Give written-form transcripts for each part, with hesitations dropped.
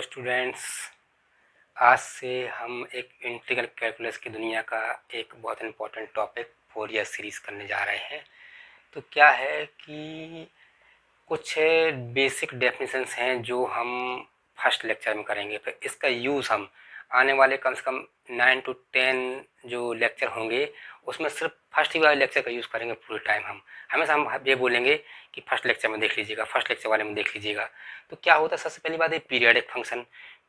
Hello students. आज से हम एक इंटीग्रल कैलकुलस की दुनिया का एक बहुत इम्पोर्टेंट टॉपिक फोरियर सीरीज़ करने जा रहे हैं। तो क्या है कि कुछ बेसिक डेफिनेशंस हैं जो हम फर्स्ट लेक्चर में करेंगे, फिर इसका यूज़ हम आने वाले कम से कम 9 to 10 जो लेक्चर होंगे उसमें सिर्फ फर्स्ट ही वाले लेक्चर का यूज़ करेंगे। पूरे टाइम हम हमेशा हम ये बोलेंगे कि फर्स्ट लेक्चर में देख लीजिएगा, फर्स्ट लेक्चर वाले में देख लीजिएगा। तो क्या होता है, सबसे पहली बात है पीरियोडिक फंक्शन।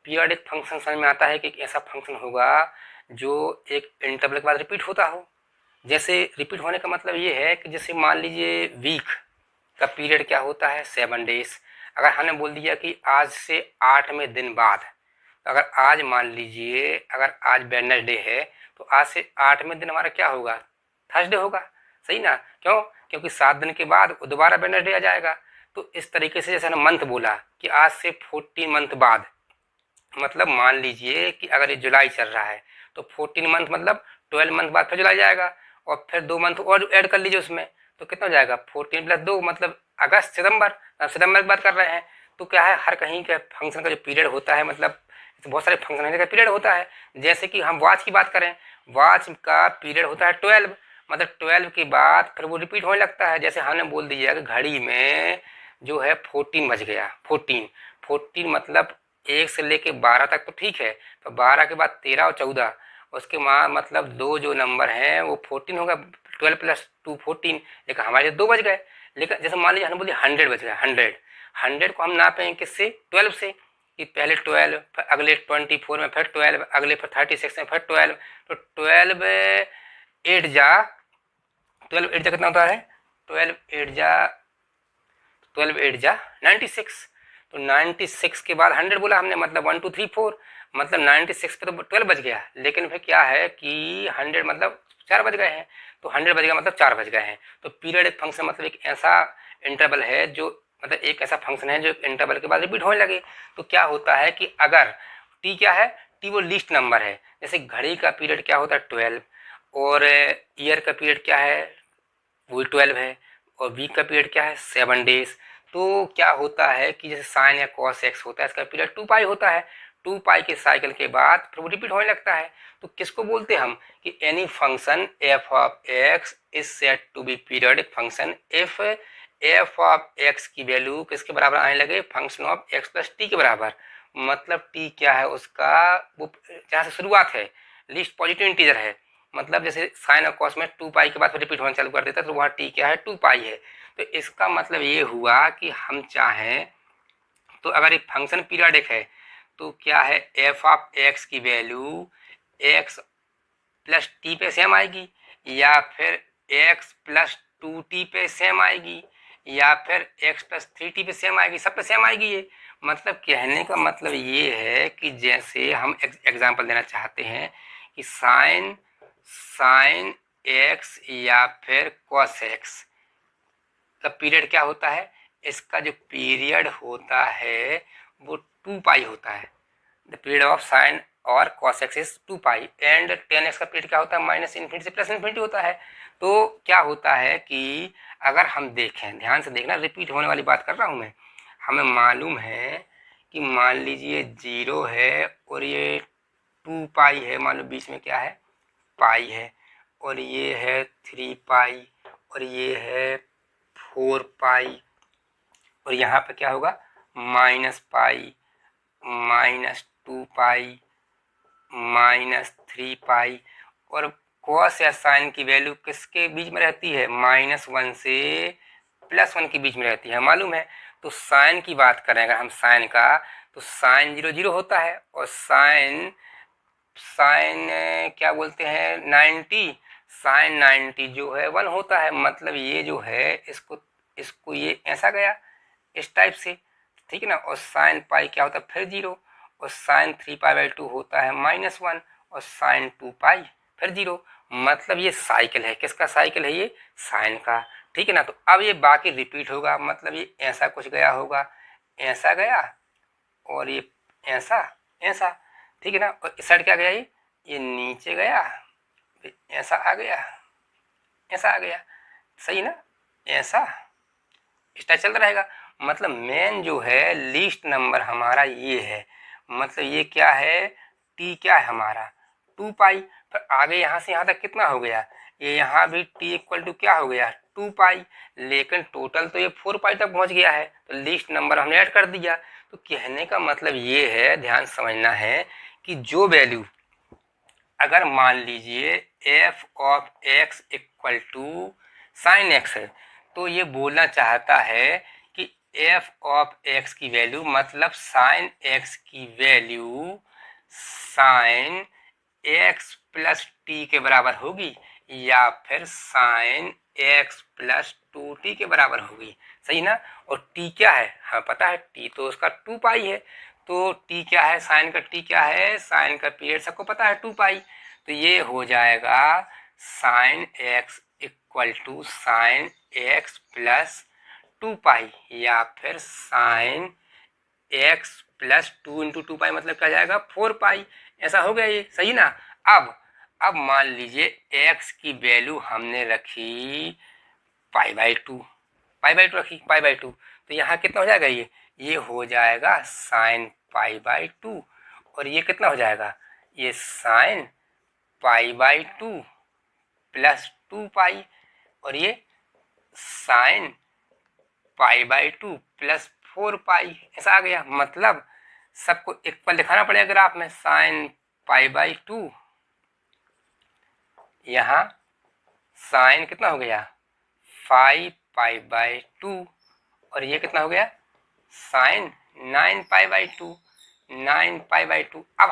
पीरियोडिक फंक्शन समझ में आता है कि एक ऐसा फंक्शन होगा जो एक इंटरवल के बाद रिपीट होता हो। जैसे रिपीट होने का मतलब ये है कि जैसे मान लीजिए वीक का पीरियड क्या होता है 7 डेज। अगर हमने बोल दिया कि आज से 8वें दिन बाद, तो अगर आज मान लीजिए अगर आज वेडनेसडे है तो आज से 8वें दिन हमारा क्या होगा, थर्सडे होगा। सही ना? क्यों? क्योंकि 7 दिन के बाद दोबारा वेडनेसडे आ जाएगा। तो इस तरीके से जैसे ना मंथ बोला कि आज से 14 मंथ बाद, मतलब मान लीजिए कि अगर ये जुलाई चल रहा है तो 14 मंथ मतलब 12 मंथ बाद फिर जुलाई जाएगा और फिर 2 मंथ और ऐड कर लीजिए उसमें, तो कितना हो जाएगा 14 + 2 मतलब अगस्त सितंबर। सितंबर की बात कर रहे हैं। तो क्या है, हर कहीं के फंक्शन का जो पीरियड होता है, मतलब बहुत सारे फंक्शन है का पीरियड होता है। जैसे कि हम वॉच की बात करें, वॉच का पीरियड होता है 12, मतलब 12 के बाद फिर वो रिपीट होने लगता है। जैसे हमने बोल दिया कि घड़ी में जो है 14 बज गया, 14 मतलब 1 से लेके 12 तक तो ठीक है, तो 12 के बाद 13 और 14, उसके बाद मतलब दो जो नंबर हैं वो 14 होगा, 12 + 2 14। लेकिन हमारे 2 बज गए। लेकिन जैसे मान लीजिए हमने बोली 100 बज गया, 100 को हम नापेंगे किससे, 12 से। कि पहले 12, फिर अगले 24 में फिर 12, अगले फिर 36 में फिर 12। तो 12 8 जा 12 8 जा कितना होता है, 12 8 जा 96। तो 96 के बाद 100 बोला हमने, मतलब 1 2 3 4, मतलब 96 पे तो 12 बज गया। लेकिन फिर क्या है कि 100 मतलब 4 बज गए हैं, तो 100 बज गया मतलब 4 बज गए हैं। तो पीरियडिक फंक्शन मतलब एक ऐसा इंटरवल है जो, मतलब एक ऐसा फंक्शन है जो इंटरवल के बाद रिपीट होने लगे। तो क्या होता है कि अगर टी क्या है, टी वो लीस्ट नंबर है। जैसे घड़ी का पीरियड क्या होता है 12, और ईयर का पीरियड क्या है, वही 12 है, और वीक का पीरियड क्या है 7 डेज। तो क्या होता है कि जैसे साइन या कॉस एक्स होता है, इसका पीरियड 2 पाई होता है। 2 पाई के साइकिल के बाद फिर वो रिपीट होने लगता है। तो किसको बोलते हैं हम कि any function f of x is said to be periodic function if f of x की वैल्यू किसके बराबर आने लगे, function of x plus t के बराबर। मतलब टी क्या है उसका, वो जहाँ से शुरुआत है लीस्ट पॉजिटिव इंटीजर है। मतलब जैसे साइन और कॉस में 2 पाई के बाद रिपीट होना चालू कर देता है, तो वहाँ टी क्या है 2 पाई है। तो इसका मतलब ये हुआ कि हम चाहें तो अगर एक फंक्शन पीरियोडिक है तो क्या है, एफ ऑफ एक्स की वैल्यू एक्स प्लस टी पे सेम आएगी, या फिर एक्स प्लस 2t पे सेम आएगी, या फिर एक्स प्लस 3t पे सेम आएगी, सब पे सेम आएगी। ये मतलब कहने का मतलब ये है कि जैसे हम एग्जांपल देना चाहते हैं कि साइन साइन एक्स या फिर कॉस एक्स का पीरियड क्या होता है, इसका जो पीरियड होता है वो 2 पाई होता है। द पीरियड ऑफ साइन और cos x is 2 pi, and ten x का पीरियड क्या होता है, -∞ से +∞ होता है। तो क्या होता है कि अगर हम देखें, ध्यान से देखना, रिपीट होने वाली बात कर रहा हूँ मैं। हमें मालूम है कि मान लीजिए 0 है और ये 2 पाई है, मान लो बीच में क्या है पाई है, और ये है 3 पाई, और ये है 4 पाई, और यहाँ पे क्या होगा -पाई, -2 पाई, -3 पाई। और कॉस या साइन की वैल्यू किसके बीच में रहती है, -1 से +1 के बीच में रहती है, मालूम है। तो साइन की बात करें अगर हम साइन का, तो साइन 0 0 होता है, और साइन साइन क्या बोलते हैं 90, साइन 90 जो है 1 होता है। मतलब ये जो है इसको इसको ये ऐसा गया इस टाइप से, ठीक है ना। और साइन पाई क्या होता है फिर 0, और साइन 3 पाई/2 होता है -1, और साइन 2 पाई फिर 0। मतलब ये साइकिल है, किसका साइकिल है, ये साइन का, ठीक है ना। तो अब ये बाकी रिपीट होगा, मतलब ये ऐसा कुछ गया होगा, ऐसा गया, और ये ऐसा ऐसा, ठीक है ना। और इस साइड क्या गया, ये नीचे गया, ऐसा आ गया, ऐसा आ गया, सही ना, ऐसा स्टाइल चलता रहेगा। मतलब मेन जो है लीस्ट नंबर हमारा ये है, मतलब ये क्या है, टी क्या है हमारा 2 पाई। फिर आगे यहाँ से यहाँ तक कितना हो गया, ये यहाँ भी टी इक्वल टू क्या हो गया 2 पाई, लेकिन टोटल तो ये 4 पाई तक पहुँच गया है, तो लीस्ट नंबर हमने ऐड कर दिया। तो कहने का मतलब ये है, ध्यान समझना है कि जो वैल्यू, अगर मान लीजिए f of x equal to sine x है, तो ये बोलना चाहता है कि एफ ऑफ एक्स की वैल्यू मतलब साइन एक्स की value sine x plus t के बराबर होगी या फिर साइन एक्स प्लस 2t के बराबर होगी, सही ना। और t क्या है, हमें पता है t तो उसका 2 पाई है, तो t क्या है, साइन का t क्या है, साइन का पीरियड सबको पता है 2 पाई, तो ये हो जाएगा sine x equal to sine x plus 2 pi या फिर sine x plus 2 into 2 pi मतलब क्या जाएगा 4 पाई, ऐसा हो गया ये, सही ना। अब मान लीजिए x की वैल्यू हमने रखी पाई बाई टू रखी पाई बाई टू, तो यहाँ कितना हो जाएगा, ये हो जाएगा साइन पाई बाई टू, और ये कितना हो जाएगा, ये sine pi by two plus 2 पाई, और ये sine pi by two plus 4 पाई, ऐसा आ गया। मतलब सबको इक्वल दिखाना पड़ेगा ग्राफ में, साइन पाई बाई टू, यहाँ साइन कितना हो गया 5 पाई बाई टू, और ये कितना हो गया sine 9 pi by two, 9 pi by two. अब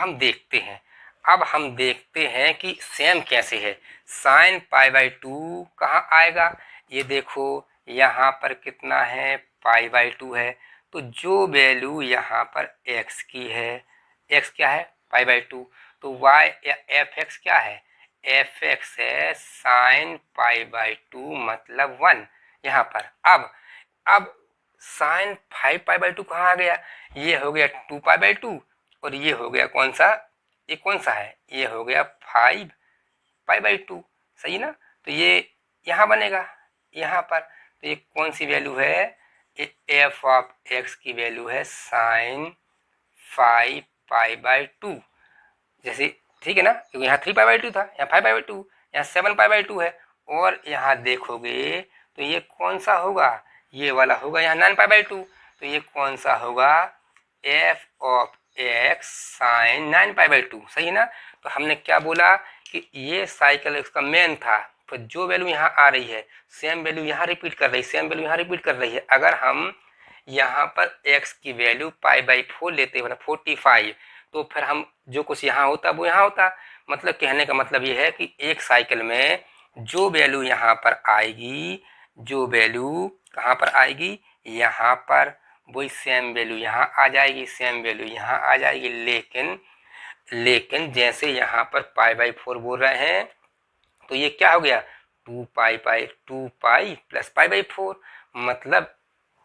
हम देखते हैं कि सेम कैसे है, साइन पाई बाई टू कहाँ आएगा, ये देखो यहाँ पर कितना है पाई बाई टू है, तो जो वैल्यू यहाँ पर x की है, x क्या है पाई बाई टू, तो y या एफ एक्स क्या है, एफ एक्स है साइन पाई बाई टू मतलब 1 यहाँ पर। अब साइन 5 पाई बाई टू कहाँ आ गया, ये हो गया 2 पाई बाई टू, और ये हो गया कौन सा, ये कौन सा है, ये हो गया 5 पाई बाई टू, सही ना। तो ये यहाँ बनेगा यहाँ पर, तो ये कौन सी वैल्यू है, ये एफ ऑफ एक्स की वैल्यू है साइन 5 पाई बाई टू, जैसे ठीक है ना, क्योंकि यहाँ 3 पाई बाई टू था, यहाँ 5 पाई बाई टू, यहाँ 7 पाई बाई टू है, और यहाँ देखोगे तो ये कौन सा होगा, ये वाला होगा यहाँ 9 पाई बाई टू, तो ये कौन सा होगा f of x sine 9 pi by two, सही ना। तो हमने क्या बोला कि ये साइकिल इसका मेन था, तो जो वैल्यू यहाँ आ रही है सेम वैल्यू यहाँ रिपीट कर रही है, सेम वैल्यू यहाँ रिपीट कर रही है। अगर हम यहाँ पर x की वैल्यू पाई बाई 4 लेते हैं मतलब 45, तो फिर हम जो कुछ यहाँ होता वो यहाँ होता। मतलब कहने का मतलब ये है कि एक साइकिल में जो वैल्यू यहाँ पर आएगी, जो वैल्यू कहाँ पर आएगी यहाँ पर, वही सेम वैल्यू यहाँ आ जाएगी, सेम वैल्यू यहाँ आ जाएगी। लेकिन जैसे यहाँ पर पाई बाई 4 बोल रहे हैं, तो ये क्या हो गया 2 पाई प्लस पाई बाई 4, मतलब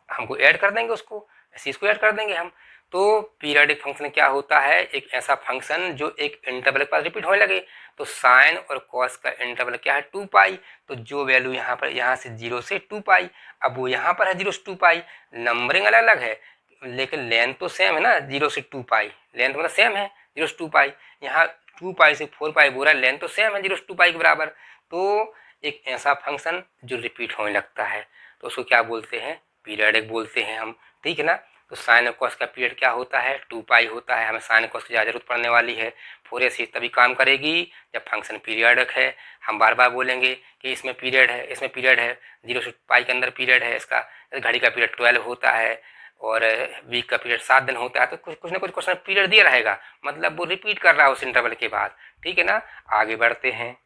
हमको ऐड कर देंगे उसको, ऐसे इसको ऐड कर देंगे हम। तो पीरियडिक फंक्शन क्या होता है, एक ऐसा फंक्शन जो एक इंटरवल के पास रिपीट होने लगे। तो साइन और कॉस का इंटरवल क्या है 2 पाई, तो जो वैल्यू यहाँ पर यहाँ से 0 से 2 पाई, अब वो यहाँ पर है 0 से 2 पाई, नंबरिंग अलग अलग है लेकिन लेंथ तो सेम है ना, 0 से 2 पाई लेंथ मतलब सेम है 0 से 2 पाई, यहाँ 2 पाई से 4 पाई बोल रहा है, लेंथ तो सेम है 0 से 2 पाई के बराबर। तो एक ऐसा फंक्शन जो रिपीट होने लगता है तो उसको क्या बोलते हैं, पीरियडिक बोलते हैं हम, ठीक है ना। तो साइन और कॉस का पीरियड क्या होता है 2 पाई होता है, हमें साइन कॉस की ज़्यादा जरूरत पड़ने वाली है, फोरियर सीरीज तभी काम करेगी जब फंक्शन पीरियडिक है। हम बार बार बोलेंगे कि इसमें पीरियड है, इसमें पीरियड है, 0 से पाई के अंदर पीरियड है इसका, घड़ी का पीरियड 12 होता है और वीक का पीरियड 7 दिन होता है, तो कुछ ना कुछ क्वेश्चन पीरियड दिया रहेगा, मतलब वो रिपीट कर रहा है उस इंटरवल के बाद, ठीक है ना। आगे बढ़ते हैं,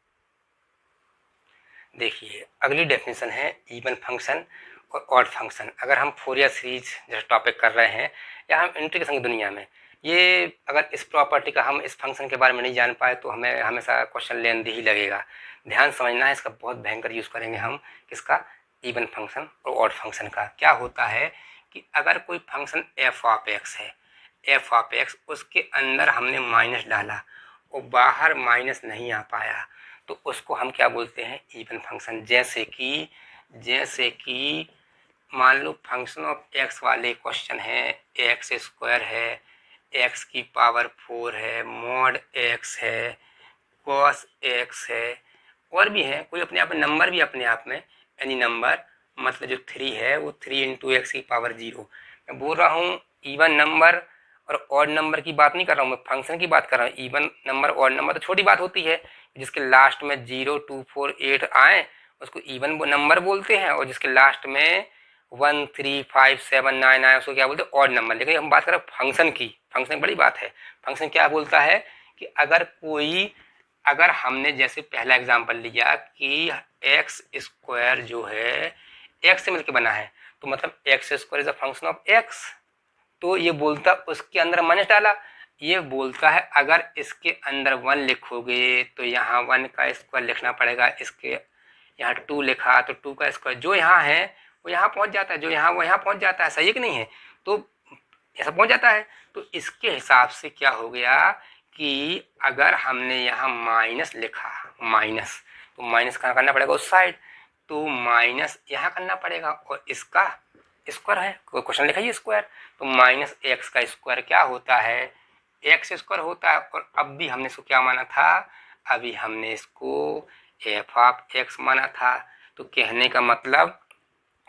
देखिए अगली डेफिनेशन है इवन फंक्शन और ऑड फंक्शन। अगर हम फोरियर सीरीज जैसे टॉपिक कर रहे हैं या हम इंटीग्रेशन की दुनिया में, ये अगर इस प्रॉपर्टी का हम इस फंक्शन के बारे में नहीं जान पाए तो हमें हमेशा क्वेश्चन लेंदी ही लगेगा। ध्यान समझना है, इसका बहुत भयंकर यूज़ करेंगे हम, किसका, इवन फंक्शन और ऑड फंक्शन का। क्या होता है कि अगर कोई फंक्शन एफ ऑफ एक्स है, एफ ऑफ एक्स, उसके अंदर हमने माइनस डाला और बाहर माइनस नहीं आ पाया, तो उसको हम क्या बोलते हैं इवन फंक्शन। जैसे कि मान लो फंक्शन ऑफ एक्स वाले क्वेश्चन है, एक्स स्क्वायर है एक्स की पावर 4 है, मॉड एक्स है, कॉस एक्स है, और भी है कोई अपने आप में नंबर भी अपने आप में एनी नंबर, मतलब जो 3 है वो 3 इंटू एक्स की पावर 0। मैं बोल रहा हूँ इवन नंबर और ऑड नंबर की बात नहीं कर रहा हूँ, मैं फंक्शन की बात कर रहा हूँ। इवन नंबर ऑड नंबर तो छोटी बात होती है, जिसके लास्ट में 0 2 4 8 आए उसको इवन नंबर बोलते हैं, और जिसके लास्ट में 1 3 5 7 9 आए उसको क्या बोलते हैं, ऑड नंबर। लेकिन हम बात कर रहे हैं फंक्शन की, फंक्शन बड़ी बात है। फंक्शन क्या बोलता है कि अगर हमने जैसे पहला एग्जांपल लिया कि एक्स स्क्वायर जो है एक्स से मिलकर बना है, तो मतलब x square is a function of x, तो ये बोलता उसके अंदर माइनस डाला। ये बोलता है अगर इसके अंदर 1 लिखोगे तो यहाँ 1 का स्क्वायर लिखना पड़ेगा, इसके यहाँ 2 लिखा तो 2 का स्क्वायर, जो यहाँ है वो यहाँ पहुँच जाता है, जो यहाँ वो यहाँ पहुँच जाता है, सही है कि नहीं है, तो ऐसा पहुँच जाता है। तो इसके हिसाब से क्या हो गया कि अगर हमने यहाँ माइनस लिखा, माइनस, तो माइनस कहाँ करना पड़ेगा, उस साइड, तो माइनस यहाँ करना पड़ेगा, और इसका स्क्वायर है, कोई क्वेश्चन लिखा है स्क्वायर, तो माइनस एक्स का स्क्वायर क्या होता है, एक्स स्क्वायर होता है। और अब भी हमने इसको क्या माना था, अभी हमने इसको एफ ऑफ एक्स माना था। तो कहने का मतलब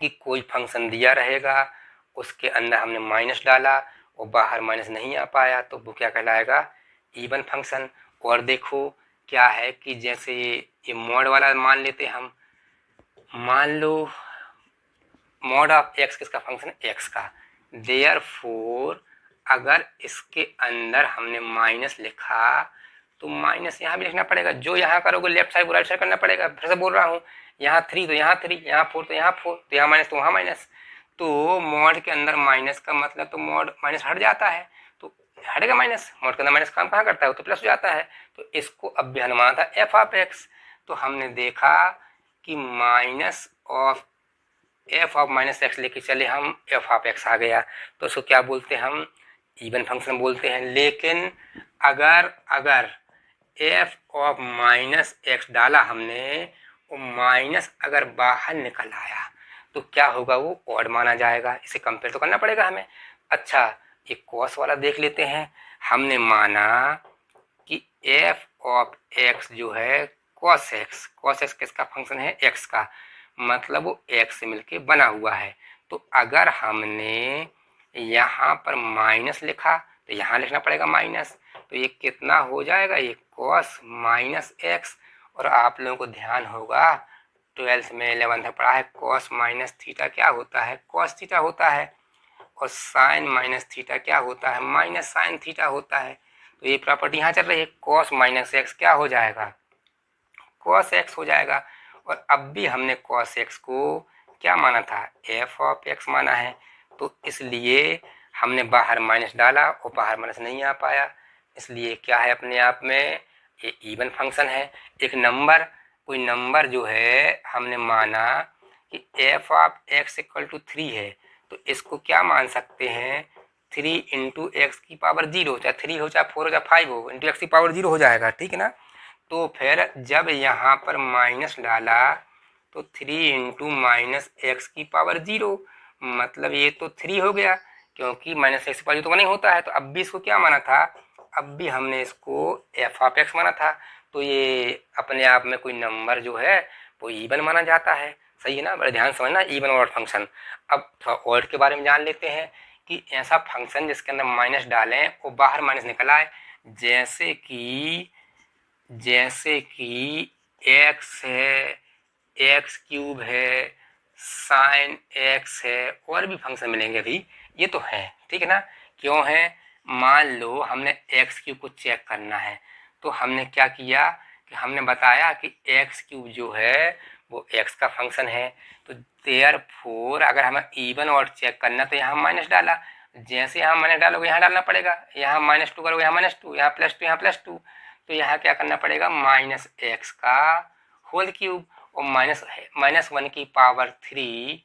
कि कोई फंक्शन दिया रहेगा, उसके अंदर हमने माइनस डाला और बाहर माइनस नहीं आ पाया, तो वो क्या कहलाएगा, इवन फंक्शन। और देखो क्या है कि जैसे ये मॉड वाला मान लेते हम, मान लो मॉड ऑफ एक्स किसका फंक्शन, एक्स का, देयरफॉर अगर इसके अंदर हमने माइनस लिखा तो माइनस यहाँ भी लिखना पड़ेगा, जो यहाँ करोगे लेफ्ट साइड को राइट साइड करना पड़ेगा। फिर से बोल रहा हूँ, यहाँ 3 तो यहाँ 3, यहाँ 4 तो यहाँ 4, तो यहाँ माइनस तो वहाँ माइनस, तो मॉड के अंदर माइनस का मतलब तो मॉड माइनस हट जाता है, तो हटेगा माइनस, मॉड के अंदर माइनस काम कहाँ करता है, तो प्लस हो जाता है। तो इसको अब भी अनुमान था एफ ऑफ एक्स, तो हमने देखा कि minus of F of minus x लेके चले हम, एफ ऑफ एक्स आ गया, तो उसको क्या बोलते हैं हम, इवन फंक्शन बोलते हैं। लेकिन अगर अगर एफ ऑफ माइनस एक्स डाला हमने, वो माइनस अगर बाहर निकल आया तो क्या होगा, वो ऑड माना जाएगा, इसे कंपेयर तो करना पड़ेगा हमें। अच्छा ये कॉस वाला देख लेते हैं, हमने माना कि एफ ऑफ एक्स जो है कॉस एक्स, कॉस एक्स किसका फंक्शन है, एक्स का, मतलब वो एक्स से मिलके बना हुआ है। तो अगर हमने यहाँ पर माइनस लिखा तो यहाँ लिखना पड़ेगा माइनस, तो ये कितना हो जाएगा, ये कॉस माइनस एक्स। और आप लोगों को ध्यान होगा 12th में 11th में पढ़ा है, कॉस माइनस थीटा क्या होता है, कॉस थीटा होता है, और साइन माइनस थीटा क्या होता है, माइनस साइन थीटा होता है। तो ये प्रॉपर्टी यहाँ चल रही है, कॉस माइनस एक्स क्या हो जाएगा, कॉस एक्स हो जाएगा। और अब भी हमने कॉस एक्स को क्या माना था, एफ ऑफ एक्स माना है, तो इसलिए हमने बाहर माइनस डाला और बाहर माइनस नहीं आ पाया, इसलिए क्या है अपने आप में ये इवन फंक्शन है। एक नंबर, कोई नंबर जो है हमने माना कि f of x equal to 3 है, तो इसको क्या मान सकते हैं, 3 इंटू एक्स की पावर 0, चाहे 3 हो चाहे 4 हो चाहे 5 हो, इंटू एक्स की पावर 0 हो जाएगा, ठीक है ना। तो फिर जब यहाँ पर माइनस डाला तो 3 इंटू माइनस एक्स की पावर 0, मतलब ये तो 3 हो गया, क्योंकि माइनस एक्स की पावर तो नहीं होता है। तो अब भी इसको क्या माना था, अब भी हमने इसको एफ ऑफ एक्स माना था, तो ये अपने आप में कोई नंबर जो है वो इवन माना जाता है, सही है ना, बड़े ध्यान समझना, इवन ऑड फंक्शन। अब थोड़ा ऑड के बारे में जान लेते हैं कि ऐसा फंक्शन जिसके अंदर माइनस डालें और बाहर माइनस निकल आए, जैसे कि एक्स है, एक्स क्यूब है, साइन एक्स है, और भी फंक्शन मिलेंगे अभी, ये तो है, ठीक है ना। क्यों है, मान लो हमने एक्स क्यूब को चेक करना है, तो हमने क्या किया कि हमने बताया कि एक्स क्यूब जो है वो एक्स का फंक्शन है, तो देयरफॉर अगर हमें इवन और चेक करना तो यहाँ माइनस डाला, जैसे यहाँ माइनस डालोगे यहाँ डालना पड़ेगा, यहाँ -2 करोगे यहाँ -2, यहाँ +2 यहाँ +2, तो यहाँ क्या करना पड़ेगा, माइनस एक्स का होल क्यूब, और -1 की पावर 3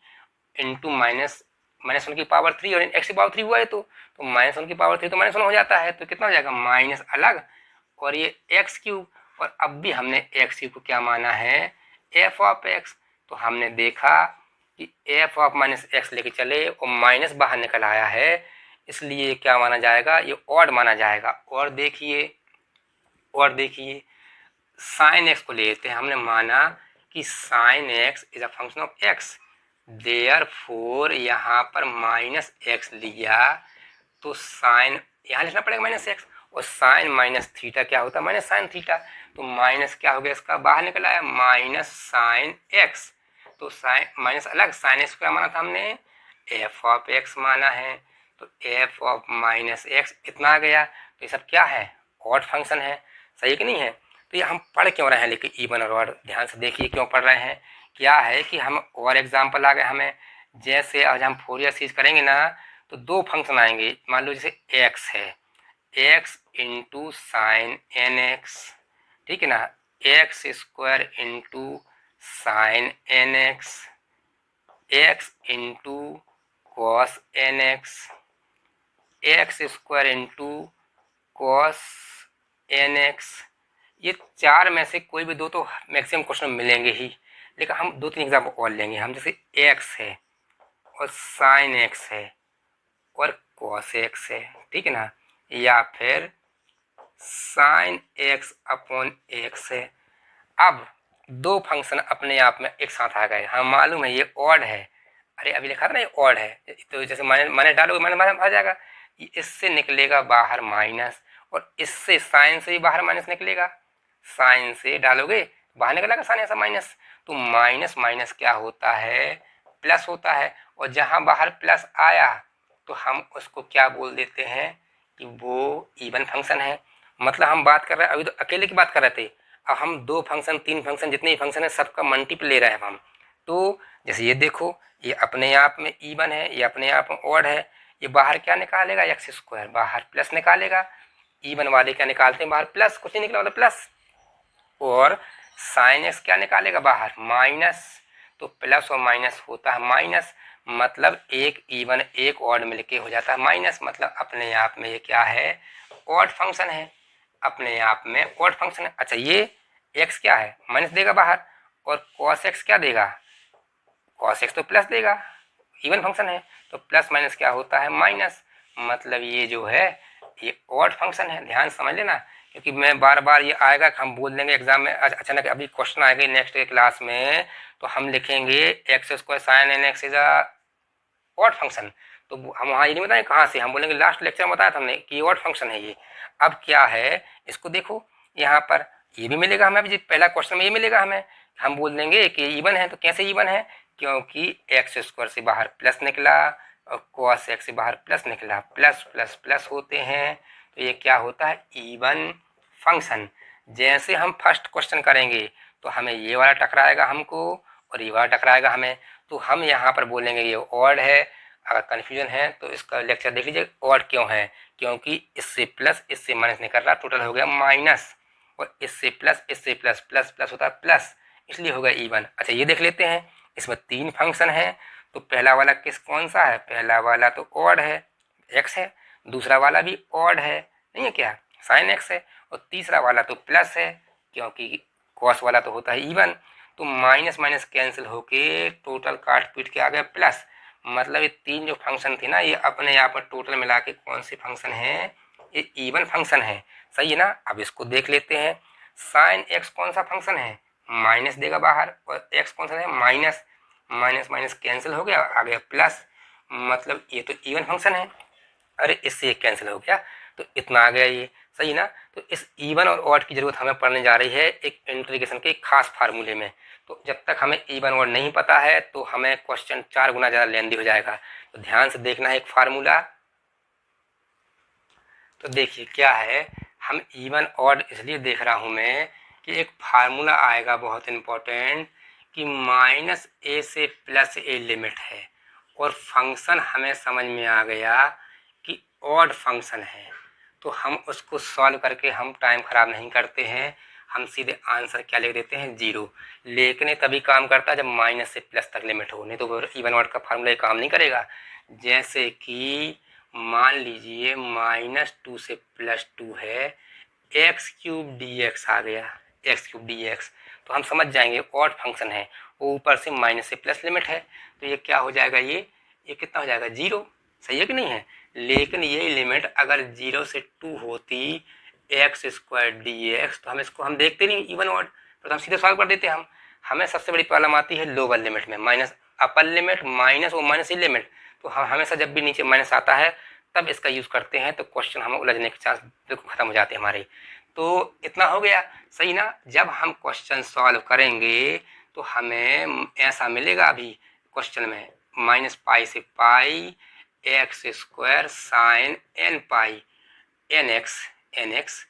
इंटू -1 की पावर 3, और एक्स की पावर 3 हुआ है तो -1 की पावर 3 तो -1 हो जाता है, तो कितना हो जाएगा, माइनस अलग और ये एक्स क्यूब। और अब भी हमने एक्स क्यूब को क्या माना है, एफ ऑफ एक्स, तो हमने देखा कि एफ ऑफ माइनस एक्स लेके चले और माइनस बाहर निकल आया है, इसलिए क्या माना जाएगा, ये ऑड माना जाएगा। और देखिए साइन एक्स को ले लेते हैं। हमने माना कि sine x is a function of x, therefore यहाँ पर माइनस एक्स लिया तो साइन यहाँ लिखना पड़ेगा माइनस एक्स, और साइन माइनस थीटा क्या होता है, माइनस साइन थीटा। तो माइनस क्या हो गया, इसका बाहर निकल आया माइनस साइन एक्स। तो साइन माइनस अलग, साइन एक्स क्या माना था हमने, एफ ऑफ एक्स माना है। तो एफ ऑफ माइनस एक्स इतना आ गया। तो ये सब क्या है, ऑड फंक्शन है, सही कि नहीं है। तो ये हम पढ़ क्यों रहे हैं, लेकिन इवन और ऑड ध्यान से देखिए क्यों पढ़ रहे हैं। क्या है कि हम और एग्जाम्पल आ गए हमें, जैसे आज हम फोरियर सीरीज करेंगे ना, तो दो फंक्शन आएंगे। मान लो जैसे एक्स है, x into sine n x, ठीक है ना, x square into sine n x, x into cos n x, x square into cos n x. ये चार में से कोई भी दो तो मैक्सिमम क्वेश्चन मिलेंगे ही, लेकिन हम दो तीन एग्जाम्पल और लेंगे। हम जैसे एक्स है और साइन एक्स है और कॉस एक्स है, ठीक है ना, या फिर साइन एक्स अपॉन एक्स है। अब दो फंक्शन अपने आप में एक साथ आ गए, हाँ मालूम है ये ऑड है। अरे अभी लिखा था ना ये ऑड है, तो जैसे माइनस माइनस डालोगे माइनस आ जाएगा, इससे निकलेगा बाहर माइनस, और इससे साइन से भी बाहर माइनस निकलेगा, साइन से डालोगे बाहर निकलेगा साइन ऐसा माइनस। तो माइनस माइनस क्या होता है, प्लस होता है। और जहाँ बाहर प्लस आया तो हम उसको क्या बोल देते हैं कि वो इवन फंक्शन है। मतलब हम बात कर रहे हैं, अभी तो अकेले की बात कर रहे थे, अब हम दो फंक्शन तीन फंक्शन जितने भी फंक्शन है सबका मल्टीपल ले रहे हैं हम। तो जैसे ये देखो, ये अपने आप में इवन है, ये अपने आप में ऑड है। ये बाहर क्या निकालेगा, एक्स स्क्वायर, बाहर प्लस निकालेगा। इवन वाले क्या निकालते हैं बाहर, प्लस, कुछ नहीं निकला मतलब प्लस। और साइन एक्स क्या निकालेगा बाहर, माइनस। तो प्लस और माइनस होता है माइनस, मतलब एक इवन एक ऑड मिलके हो जाता है माइनस। मतलब अपने आप में ये क्या है, ऑड फंक्शन है, अपने आप में ऑड फंक्शन है। अच्छा ये एक्स क्या है, माइनस देगा बाहर, और कॉस एक्स क्या देगा, कॉस एक्स तो प्लस देगा, इवन फंक्शन है। तो प्लस माइनस क्या होता है, माइनस। मतलब ये जो है ये ऑड फंक्शन है, ध्यान समझ लेना। क्योंकि मैं बार बार ये आएगा कि हम बोल देंगे एग्जाम में, अचानक अभी क्वेश्चन आएगा नेक्स्ट क्लास में, तो हम लिखेंगे x square sine n x is odd function. तो हम वहाँ ये नहीं बताएं कहाँ से, हम बोलेंगे लास्ट लेक्चर में बताया था हमने कि ऑड फंक्शन है ये। अब क्या है, इसको देखो यहाँ पर ये भी मिलेगा हमें, अभी पहला क्वेश्चन में ये मिलेगा हमें, हम बोल देंगे कि इवन है। तो कैसे इवन है, क्योंकि एक्स स्क्वायर से बाहर प्लस निकला और कॉस एक्स से बाहर प्लस निकला, प्लस प्लस प्लस होते हैं, तो ये क्या होता है, इवन फंक्शन। जैसे हम फर्स्ट क्वेश्चन करेंगे तो हमें ये वाला टकराएगा हमको और ये वाला टकराएगा हमें, तो हम यहाँ पर बोलेंगे ये ऑड है। अगर कन्फ्यूजन है तो इसका लेक्चर देख लीजिए, ऑड क्यों है, क्योंकि इससे प्लस इससे माइनस निकल रहा, टोटल हो गया माइनस, और इससे प्लस प्लस प्लस होता है प्लस, इसलिए हो गया इवन। अच्छा ये देख लेते हैं, इसमें तीन फंक्शन है, तो पहला वाला किस कौन सा है, पहला वाला तो ऑड है, एक्स है। दूसरा वाला भी ऑड है, नहीं है क्या, साइन एक्स है। और तीसरा वाला तो प्लस है, क्योंकि कॉस वाला तो होता है इवन। तो माइनस माइनस कैंसिल होके टोटल काट पीट के आ गया प्लस। मतलब ये तीन जो फंक्शन थे ना, ये अपने यहाँ पर टोटल मिला के कौन से फंक्शन है, ये इवन फंक्शन है, सही है ना। अब इसको देख लेते हैं, साइन एक्स कौन सा फंक्शन है, माइनस देगा बाहर, और एक्स कौन सा है, माइनस। माइनस माइनस कैंसिल हो गया, आ गया प्लस, मतलब ये तो इवन फंक्शन है। अरे इससे एक कैंसिल हो गया, तो इतना आ गया ये, सही ना। तो इस इवन और ऑड की जरूरत हमें पड़ने जा रही है एक इंटीग्रेशन के खास फार्मूले में। तो जब तक हमें इवन ऑड नहीं पता है तो हमें क्वेश्चन 4 गुना ज़्यादा लेंदी हो जाएगा। तो ध्यान से देखना है एक फार्मूला। तो देखिए क्या है, हम इवन ऑड इसलिए देख रहा हूँ मैं कि एक फार्मूला आएगा बहुत इम्पोर्टेंट, कि माइनस ए से प्लस ए लिमिट है, और फंक्शन हमें समझ में आ गया कि ऑड फंक्शन है। तो हम उसको सॉल्व करके हम टाइम ख़राब नहीं करते हैं, हम सीधे आंसर क्या लिख देते हैं, 0। लेकिन ये तभी काम करता है जब माइनस से प्लस तक लिमिट हो, नहीं तो इवन ऑड का फार्मूला ये काम नहीं करेगा। जैसे कि मान लीजिए -2 से +2 है, एक्स क्यूब डी एक्स आ गया, एक्स क्यूब डी एक्स, तो हम समझ जाएंगे ऑड फंक्शन है, ऊपर से माइनस से प्लस लिमिट है, तो ये क्या हो जाएगा, ये कितना हो जाएगा, 0, सही है कि नहीं है। लेकिन ये लिमिट अगर 0 से 2 होती एक्स स्क्वायर डी एक्स, तो हम इसको हम देखते नहीं इवन ऑड, तो हम सीधे सॉल्व कर देते हम। हमें सबसे बड़ी प्रॉब्लम आती है लोअर लिमिट में, माइनस अपर लिमिट माइनस वो माइनस ही लिमिट। तो हम हमेशा जब भी नीचे माइनस आता है तब इसका यूज़ करते हैं, तो क्वेश्चन हमें उलझने के चांस बिल्कुल ख़त्म हो जाते हैं हमारे। तो इतना हो गया सही ना। जब हम क्वेश्चन सॉल्व करेंगे तो हमें ऐसा मिलेगा अभी क्वेश्चन में माइनस पाई से pi x square sine N पाई एन एक्स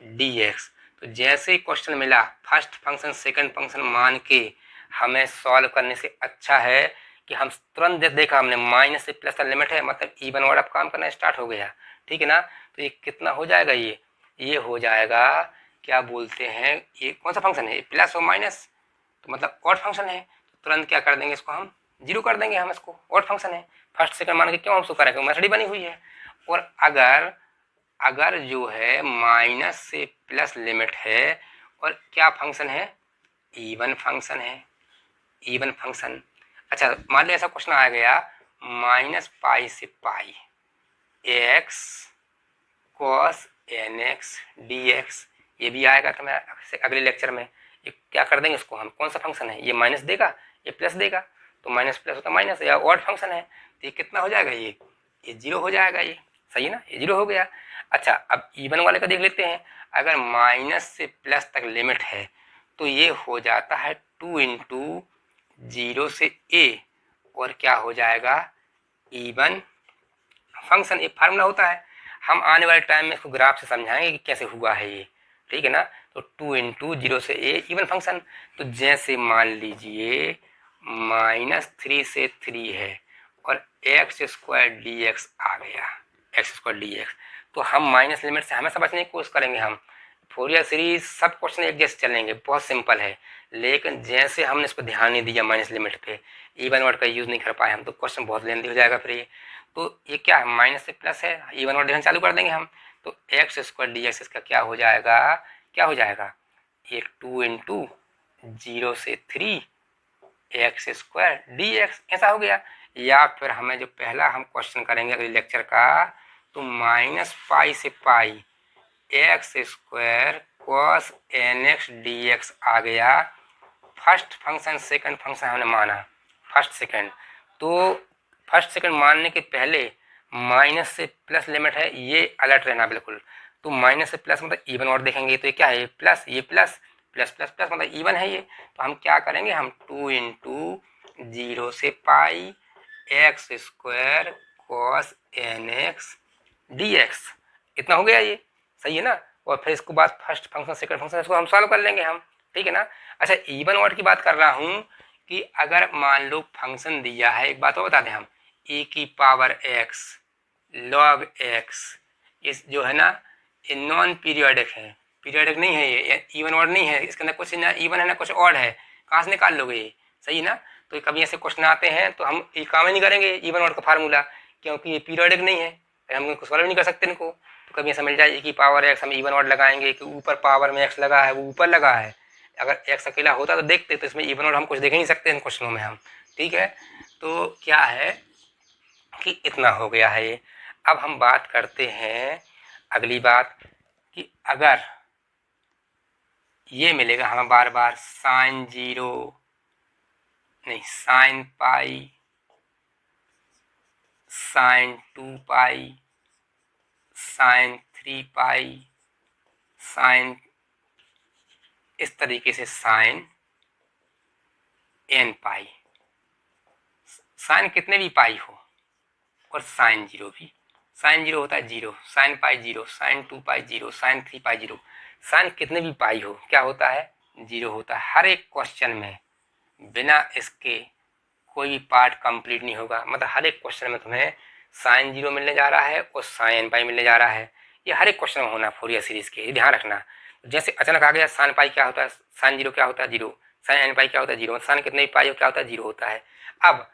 डी एक्स। तो जैसे ही क्वेश्चन मिला फर्स्ट फंक्शन सेकंड फंक्शन मान के हमें सॉल्व करने से अच्छा है कि हम तुरंत देखा हमने माइनस से प्लस का लिमिट है, मतलब इवन वर्ड अब काम करना स्टार्ट हो गया, ठीक है ना। तो ये कितना हो जाएगा, ये हो जाएगा क्या बोलते हैं, ये कौन सा फंक्शन है, प्लस और माइनस, तो मतलब ऑड फंक्शन है। तो तुरंत क्या कर देंगे, इसको हम जीरो कर देंगे, हम इसको ऑड फंक्शन है फर्स्ट सेकंड मान के क्यों हम उसको करेंगे, मेथड बनी हुई है। और अगर जो है माइनस से प्लस लिमिट है और क्या फंक्शन है, इवन फंक्शन है, इवन फंक्शन। अच्छा मान लो ऐसा क्वेश्चन आ गया माइनस पाई से pi x cos n x d x, ये भी आएगा तो मैं अगले लेक्चर में। ये क्या कर देंगे इसको हम, कौन सा फंक्शन है, ये माइनस देगा ये प्लस देगा, तो माइनस प्लस होता माइनस, या ऑड फंक्शन है तो ये कितना हो जाएगा, ये जीरो हो जाएगा, ये सही है ना, ये जीरो हो गया। अच्छा अब इवन वाले का देख लेते हैं। अगर माइनस से प्लस तक लिमिट है तो ये हो जाता है 2 इंटू 0 से a, और क्या हो जाएगा इवन फंक्शन। एक फार्मूला होता है, हम आने वाले टाइम में इसको ग्राफ से समझाएंगे कि कैसे हुआ है ये, ठीक है ना। तो 2 इंटू 0 से a इवन फंक्शन। तो जैसे मान लीजिए माइनस 3 से 3 है और एक्स स्क्वायर डी एक्स आ गया, एक्स स्क्वायर डी एक्स, तो हम माइनस लिमिट से हमेशा बचने की कोशिश करेंगे। हम फोरियर सीरीज सब क्वेश्चन एक जैसे चलेंगे, बहुत सिंपल है। लेकिन जैसे हमने इस पर ध्यान नहीं दिया माइनस लिमिट पे, इवन वर्ड का यूज़ नहीं कर पाए हम, तो क्वेश्चन बहुत लेंदी हो जाएगा फिर ये। तो ये क्या है, माइनस से प्लस है, इवन वर्ड देखना चालू कर देंगे हम। तो एक्स स्क्वायर डी एक्स इसका क्या हो जाएगा, क्या हो जाएगा, ये 2 इंटू 0 से 3 एक्स स्क्वायर डी एक्स, ऐसा हो गया। या फिर हमें जो पहला हम क्वेश्चन करेंगे अगले लेक्चर का, तो माइनस पाई से pi x square cos n x d x आ गया। फर्स्ट फंक्शन सेकंड फंक्शन हमने माना, फर्स्ट सेकंड, तो फर्स्ट सेकंड मानने के पहले माइनस से प्लस लिमिट है, ये अलर्ट रहना बिल्कुल। तो माइनस से प्लस मतलब इवन और देखेंगे, तो ये क्या है, प्लस, ये प्लस प्लस प्लस प्लस मतलब इवन है ये। तो हम क्या करेंगे, हम 2 इंटू 0 से pi x square cos n x d x, इतना हो गया, ये सही है ना। और फिर इसको बाद फर्स्ट फंक्शन सेकंड फंक्शन इसको हम सॉल्व कर लेंगे हम, ठीक है ना। अच्छा इवन वर्ड की बात कर रहा हूँ कि अगर मान लो फंक्शन दिया है, एक बात और बता दें हम, e की पावर x log x, इस जो है ना ये नॉन पीरियोडिक है, पीरियोडिक नहीं है, ये इवन वर्ड नहीं है, इसके अंदर कुछ ना इवन है ना कुछ और है, कहाँ से निकाल लोगे ये, सही ना। तो कभी ऐसे क्वेश्चन आते हैं तो हम ये काम ही नहीं करेंगे इवन वर्ड का फार्मूला, क्योंकि ये पीरियोडिक नहीं है, हम सॉल्व नहीं कर सकते इनको। तो कभी ऐसा मिल जाए e की पावर x, हम इवन वर्ड लगाएंगे कि ऊपर पावर में x लगा है, वो ऊपर लगा है, अगर x अकेला होता तो देखते, तो इसमें इवन वर्ड हम कुछ देख ही नहीं सकते इन क्वेश्चनों में हम, ठीक है। तो क्या है कि इतना हो गया है ये। अब हम बात करते हैं अगली बात कि अगर ये मिलेगा हमें बार बार साइन 0 नहीं, साइन पाई, साइन 2 पाई, साइन 3 पाई, साइन, इस तरीके से साइन n पाई, साइन कितने भी पाई हो, और साइन 0 भी, साइन 0 होता है 0, साइन पाई 0, साइन 2 पाई 0, साइन 3 पाई 0, साइन कितने भी पाई हो क्या होता है, 0 होता है। हर एक क्वेश्चन में बिना इसके कोई भी पार्ट कंप्लीट नहीं होगा, मतलब हर एक क्वेश्चन में तुम्हें साइन 0 मिलने जा रहा है और साइन पाई मिलने जा रहा है, ये हर एक क्वेश्चन में होना फोरियर सीरीज के, ध्यान रखना। जैसे अचानक आ गया साइन पाई क्या होता है, साइन 0 क्या होता है 0, साइन एन पाई क्या होता है 0, साइन कितने भी पाई हो क्या होता है 0 होता है। अब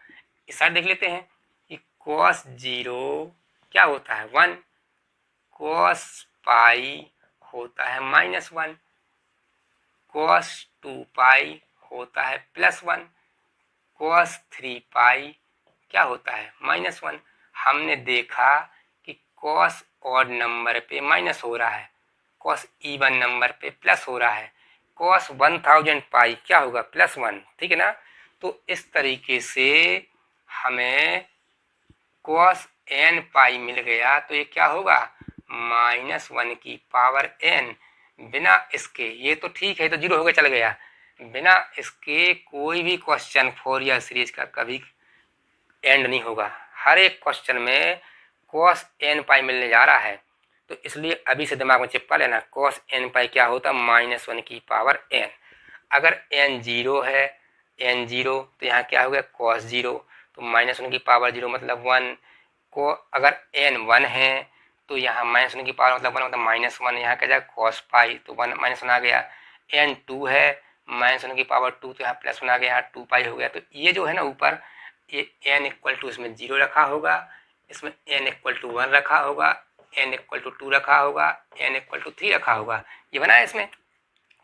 इस साइड देख लेते हैं कि कॉस 0 क्या होता है 1, कॉस पाई होता है -1, कॉस 2 पाई होता है +1, कॉस 3 पाई क्या होता है -1। हमने देखा कॉस ऑड नंबर पे माइनस हो रहा है, कॉस इवन नंबर पे प्लस हो रहा है, कॉस 1000 पाई क्या होगा +1, ठीक है ना। तो इस तरीके से हमें कॉस n पाई मिल गया, तो ये क्या होगा -1 की पावर n। बिना इसके, ये तो ठीक है तो 0 होकर चल गया, बिना इसके कोई भी क्वेश्चन फोरियर सीरीज का कभी एंड नहीं होगा। हर एक क्वेश्चन में कॉस n पाई मिलने जा रहा है, तो इसलिए अभी से दिमाग में चिपका लेना, कॉस n पाई क्या होता है -1 की पावर n। अगर n 0 है, n 0 तो यहाँ क्या हो गया कॉस 0, तो -1 की पावर 0 मतलब 1 को। अगर n 1 है तो यहाँ -1 की पावर मतलब 1 मतलब -1, यहाँ क्या जाएगा कॉस पाई, तो 1 -1 आ गया। n 2 है, -1 की पावर 2 तो यहाँ +1 आ गया, यहाँ 2 पाई हो गया। तो ये जो है ना ऊपर ये n इक्वल टू इसमें 0 रखा होगा, इसमें n इक्वल टू 1 रखा होगा, n इक्वल टू 2 रखा होगा, n इक्वल टू 3 रखा होगा, ये बना है इसमें।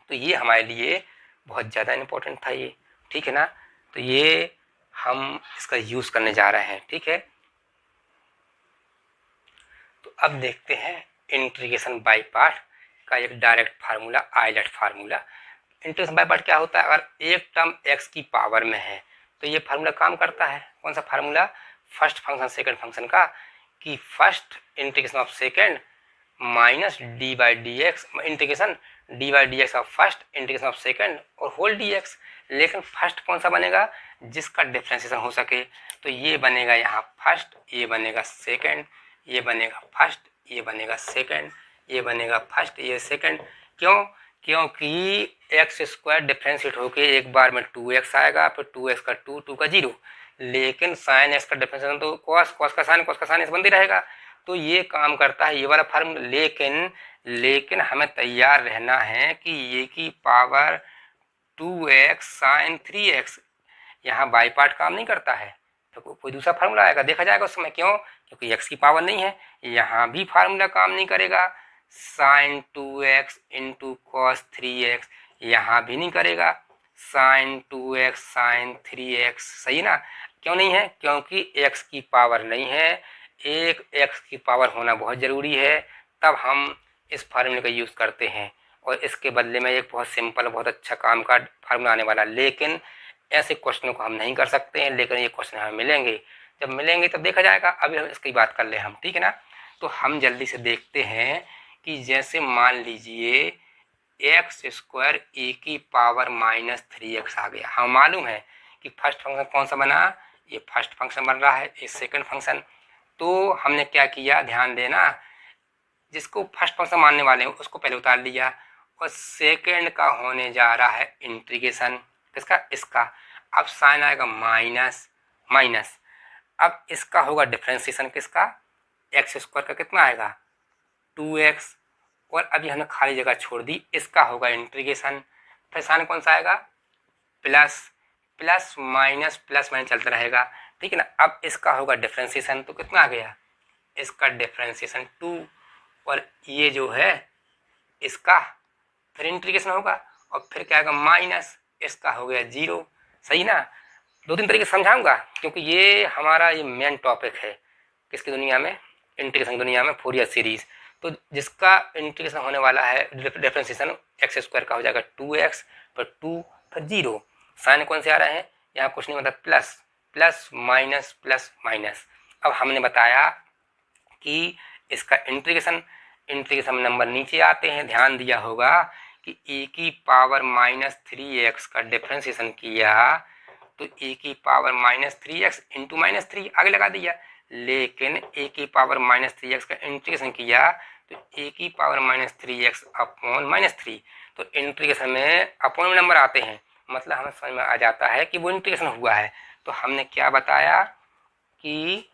तो ये हमारे लिए बहुत ज़्यादा इम्पोर्टेंट था ये, ठीक है ना। तो ये हम इसका यूज़ करने जा रहे हैं, ठीक है। तो अब देखते हैं इंटीग्रेशन बाय पार्ट का एक direct formula, ILATE formula. Integration by part क्या होता है, अगर एक टर्म x की पावर में है तो ये फार्मूला काम करता है। कौन सा formula, first function second function का, कि first integration of second minus D by D x, integration D by D x of first integration of second और होल डी एक्स। लेकिन फर्स्ट कौन सा बनेगा, जिसका डिफ्रेंसिएशन हो सके, तो ये बनेगा यहाँ फर्स्ट, ये बनेगा सेकंड, ये बनेगा फर्स्ट, ये बनेगा सेकंड, ये बनेगा फर्स्ट, ये सेकंड। क्यों, क्योंकि एक्स स्क्वायर डिफ्रेंशिएट होके एक बार में 2x आएगा, फिर 2x का 2, 2 का 0, लेकिन साइन एक्स का डिफ्रेंशिएशन तो कॉस, कॉस का साइन, कॉस का साइन इस बंदी रहेगा। तो ये काम करता है ये वाला फार्मूला। लेकिन हमें तैयार रहना है कि ये की पावर 2x साइन 3x यहाँ बाई पार्ट काम नहीं करता है, तो कोई दूसरा फार्मूला आएगा, देखा जाएगा उस समय। क्यों, क्योंकि x की पावर नहीं है, यहाँ भी फार्मूला काम नहीं करेगा। Sign 2x into cos 3x यहाँ भी नहीं करेगा, साइन 2x साइन 3x, सही ना। क्यों नहीं है, क्योंकि x की पावर नहीं है, एक x की पावर होना बहुत ज़रूरी है, तब हम इस फार्मूले का यूज़ करते हैं। और इसके बदले में एक बहुत सिंपल बहुत अच्छा काम का फार्मूला आने वाला, लेकिन ऐसे क्वेश्चनों को हम नहीं कर सकते हैं, लेकिन ये क्वेश्चन हमें मिलेंगे। जब मिलेंगे तब देखा जाएगा, अभी हम इसकी बात कर ले हम, ठीक है ना। तो हम जल्दी से देखते हैं कि जैसे मान लीजिए एक्स स्क्वायर ए की पावर -3x आ गया। हमें मालूम है कि फर्स्ट फंक्शन कौन सा बना, ये फर्स्ट फंक्शन बन रहा है, ये सेकंड फंक्शन। तो हमने क्या किया, ध्यान देना, जिसको फर्स्ट फंक्शन मानने वाले हैं उसको पहले उतार लिया, और सेकंड का होने जा रहा है इंटीग्रेशन किसका, इसका। अब साइन आएगा माइनस माइनस, अब इसका होगा डिफ्रेंसिएशन किसका, एक्स स्क्वायर का कितना आएगा 2x, और अभी हमने खाली जगह छोड़ दी, इसका होगा इंटीग्रेशन। फिर साइन कौन सा आएगा प्लस, प्लस माइनस चलता रहेगा, ठीक है ना। अब इसका होगा डिफ्रेंसिएशन, तो कितना आ गया, इसका डिफ्रेंसिएशन 2, और ये जो है इसका फिर इंटीग्रेशन होगा, और फिर क्या आएगा माइनस, इसका हो गया 0, सही ना। 2-3 तरीके समझाऊंगा, क्योंकि ये हमारा ये मेन टॉपिक है किसकी दुनिया में, इंटीग्रेशन दुनिया में, फोरियर सीरीज। तो जिसका इंटीग्रेशन होने वाला है डिफरेंशिएशन एक्स स्क्वायर का हो जाएगा 2x, फिर 2 फिर 0। साइन कौन से आ रहे हैं, यहाँ कुछ नहीं मतलब प्लस प्लस माइनस। अब हमने बताया कि इसका इंटीग्रेशन नंबर नीचे आते हैं, ध्यान दिया होगा कि ए की पावर -3x का डिफरेंशिएशन किया तो ए की पावर -3x इंटू -3 आगे लगा दिया, लेकिन ए की पावर -3x का इंटीग्रेशन किया तो ए की पावर -3x अपॉन -3। तो इंटीग्रेशन में अपॉन नंबर आते हैं, मतलब हमें समझ में आ जाता है कि वो इंटीग्रेशन हुआ है। तो हमने क्या बताया कि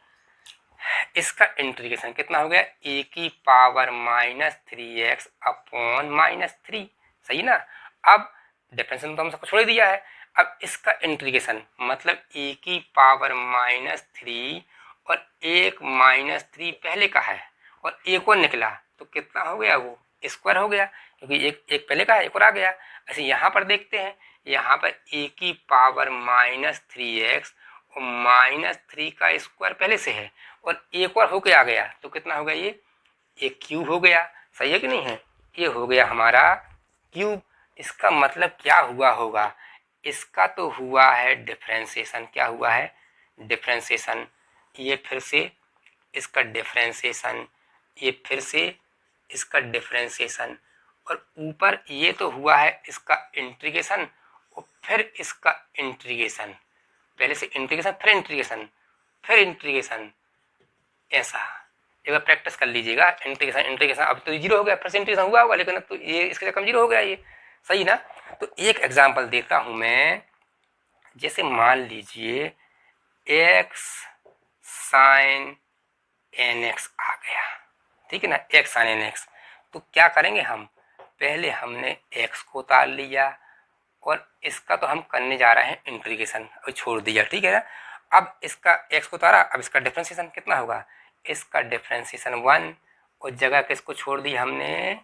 इसका इंटीग्रेशन कितना हो गया, ए की पावर -3x अपॉन -3, सही ना। अब डिफरेंशिएशन तो हम सबको छोड़ दिया है, अब इसका इंटीग्रेशन मतलब ए की पावर -3 और एक -3 पहले का है और एक और निकला, तो कितना हो गया, वो स्क्वायर हो गया, क्योंकि एक पहले का है एक और आ गया। ऐसे यहाँ पर देखते हैं, यहाँ पर ए की पावर -3x और -3 का स्क्वायर पहले से है और एक और होके आ गया तो कितना होगा ये क्यूब हो गया। सही है कि नहीं है? ये हो गया हमारा क्यूब। इसका मतलब क्या हुआ होगा? इसका तो हुआ है डिफरेंशिएशन। क्या हुआ है? डिफरेंशिएशन। ये फिर से इसका डिफरेंशिएशन, ये फिर से इसका डिफरेंशिएशन, और ऊपर ये तो हुआ है इसका इंटीग्रेशन और फिर इसका इंटीग्रेशन। पहले से इंटीग्रेशन फिर इंटीग्रेशन फिर इंटीग्रेशन, ऐसा एक बार प्रैक्टिस कर लीजिएगा। इंटीग्रेशन इंटीग्रेशन, अब तो जीरो हो गया, फिर से इंटीग्रेशन हुआ होगा लेकिन अब तो ये इसके जगह जीरो हो गया ये। सही ना? तो एक एग्जांपल देता हूं मैं। जैसे मान लीजिए एक्स साइन एन एक्स आ गया, ठीक है ना, एक्स साइन एन एक्स। तो क्या करेंगे हम? पहले हमने एक्स को उतार लिया और इसका तो हम करने जा रहे हैं इंटीग्रेशन, और छोड़ दिया, ठीक है ना। अब इसका एक्स को उतारा, अब इसका डिफरेंशिएशन कितना होगा? इसका डिफरेंशिएशन 1, और जगह किसको छोड़ दी हमने?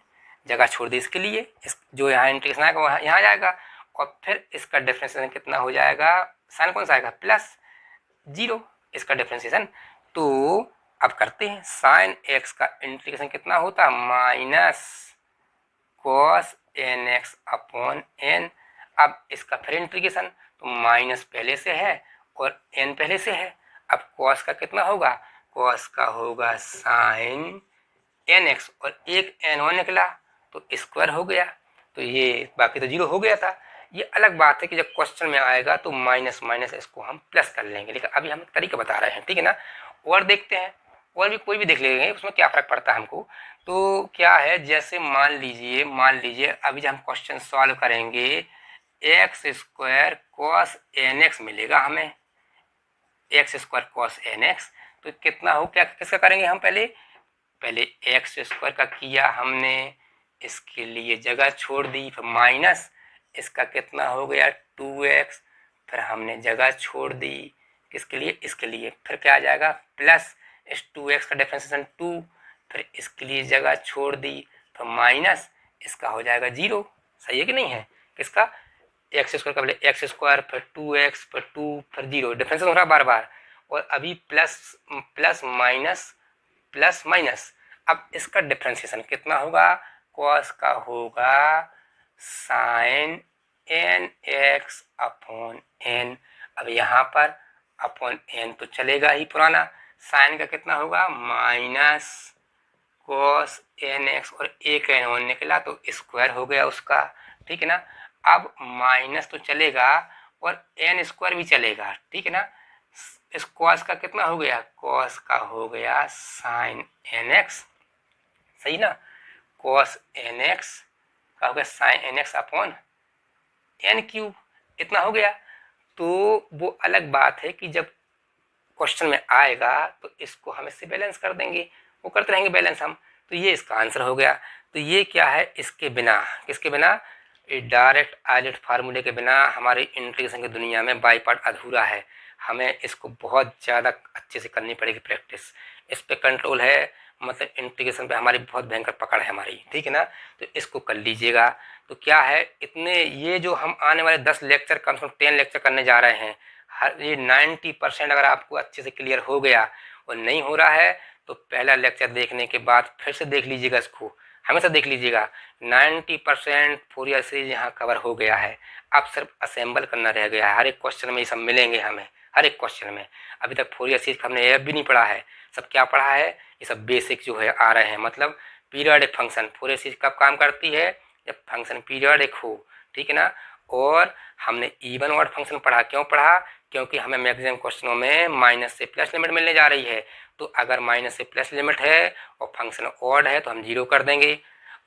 जगह छोड़ दी इसके लिए, इस जो यहाँ इंटीग्रेशन आएगा वहाँ यहाँ जाएगा, और फिर इसका डिफरेंशिएशन कितना हो जाएगा? साइन कौन सा आएगा? +0 इसका डिफरेंशिएशन। तो अब करते हैं, साइन एक्स का इंटीग्रेशन कितना होता? -cos nx upon n। अब इसका फिर इंटीग्रेशन, तो माइनस पहले से है और n पहले से है। अब cos का कितना होगा? cos का होगा साइन nx, और एक n1 निकला तो स्क्वायर हो गया। तो ये बाकी तो जीरो हो गया था। ये अलग बात है कि जब क्वेश्चन में आएगा तो माइनस माइनस इसको हम प्लस कर लेंगे, लेकिन अभी हम तरीका बता रहे हैं, ठीक है ना। और देखते हैं, और भी कोई भी देख लेंगे, उसमें क्या फ़र्क पड़ता है हमको। तो क्या है, जैसे मान लीजिए अभी जब हम क्वेश्चन सॉल्व करेंगे, x square cos n x मिलेगा हमें, x square cos n x. तो कितना हो, क्या किसका करेंगे हम? पहले एक्स स्क्वायर का किया हमने, इसके लिए जगह छोड़ दी, फिर माइनस इसका कितना हो गया 2x, फिर हमने जगह छोड़ दी किसके लिए? इसके लिए। फिर क्या आ जाएगा? प्लस इस 2x का डिफरेंशिएशन 2, फिर इसके लिए जगह छोड़ दी, फिर माइनस इसका हो जाएगा 0। सही है कि नहीं है? किसका? एक्स स्क्वायर का, पहले एक्स स्क्वायर फिर 2x फिर 2 फिर 0, डिफरेंशिएशन हो रहा बार बार। और अभी plus plus minus plus minus. अब इसका डिफरेंशिएशन कितना होगा? कॉस का होगा sine n x upon n. अब यहाँ पर अपॉन एन तो चलेगा ही पुराना। साइन का कितना होगा? माइनस कॉस एन एक्स, और एक एन वन निकला तो स्क्वायर हो गया उसका, ठीक है ना। अब माइनस तो चलेगा और एन स्क्वायर भी चलेगा, ठीक है ना। इस कॉस का कितना हो गया? कॉस का हो गया साइन एन एक्स, सही ना। कॉस एन एक्स का हो गया sine n x upon n cube, इतना हो गया। तो वो अलग बात है कि जब क्वेश्चन में आएगा तो इसको हम इससे बैलेंस कर देंगे, वो करते रहेंगे बैलेंस हम। तो ये इसका आंसर हो गया। तो ये क्या है? इसके बिना, किसके बिना? डायरेक्ट आइलेट फार्मूले के बिना हमारी इंटीग्रेशन की दुनिया में बाई पार्ट अधूरा है। हमें इसको बहुत ज़्यादा अच्छे से करनी पड़ेगी प्रैक्टिस। इस पे कंट्रोल है, मतलब इंटीग्रेशन पे हमारी बहुत भयंकर पकड़ है हमारी, ठीक है ना। तो इसको कर लीजिएगा। तो क्या है, इतने ये जो हम आने वाले 10 लेक्चर, कम से कम 10 लेक्चर करने जा रहे हैं, हर ये 90% अगर आपको अच्छे से क्लियर हो गया और नहीं हो रहा है तो पहला लेक्चर देखने के बाद फिर से देख लीजिएगा, इसको हमेशा देख लीजिएगा। 90% फोरियर सीरीज यहाँ कवर हो गया है। अब सिर्फ असेंबल करना रह गया है। हर एक क्वेश्चन में ये सब मिलेंगे हमें, हर एक क्वेश्चन में। अभी तक फोरियर सीरीज हमने ये भी नहीं पढ़ा है। सब क्या पढ़ा है? ये सब बेसिक जो है आ रहे हैं। मतलब पीरियोडिक फंक्शन, फोरियर सीरीज कब काम करती है? जब फंक्शन पीरियोडिक हो, ठीक है ना। और हमने इवन ऑड फंक्शन पढ़ा, क्यों पढ़ा? क्योंकि हमें मैक्सिमम क्वेश्चनों में माइनस से प्लस लिमिट मिलने जा रही है। तो अगर माइनस से प्लस लिमिट है और फंक्शन ऑड है तो हम 0 कर देंगे,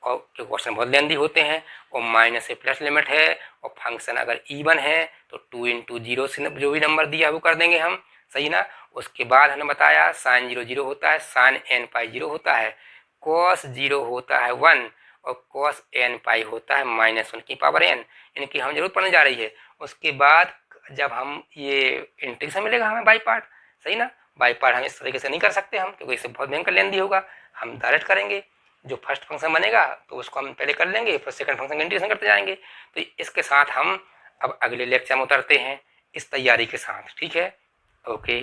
और क्योंकि क्वेश्चन बहुत लेंदी होते हैं। और माइनस से प्लस लिमिट है और फंक्शन अगर इवन है तो 2 × 0 से जो भी नंबर दिया वो कर देंगे हम, सही ना। उसके बाद हमने बताया साइन 0 0 होता है, साइन एन पाई 0 होता है, कॉस 0 होता है 1, और कॉस एन पाई होता है -1 की पावर n। इनकी हम जरूर पढ़ने जा रही है। उसके बाद जब हम ये इंटीग्रेशन मिलेगा हमें बाई पार्ट, सही ना। बाई पार्ट हम इस तरीके से नहीं कर सकते हम, क्योंकि इससे बहुत भयंकर लेंदी होगा। हम डायरेक्ट करेंगे, जो फर्स्ट फंक्शन बनेगा तो उसको हम पहले कर लेंगे, फिर सेकंड फंक्शन का इंटीग्रेशन करते जाएंगे। तो इसके साथ हम अब अगले लेक्चर में उतरते हैं इस तैयारी के साथ, ठीक है। ओके।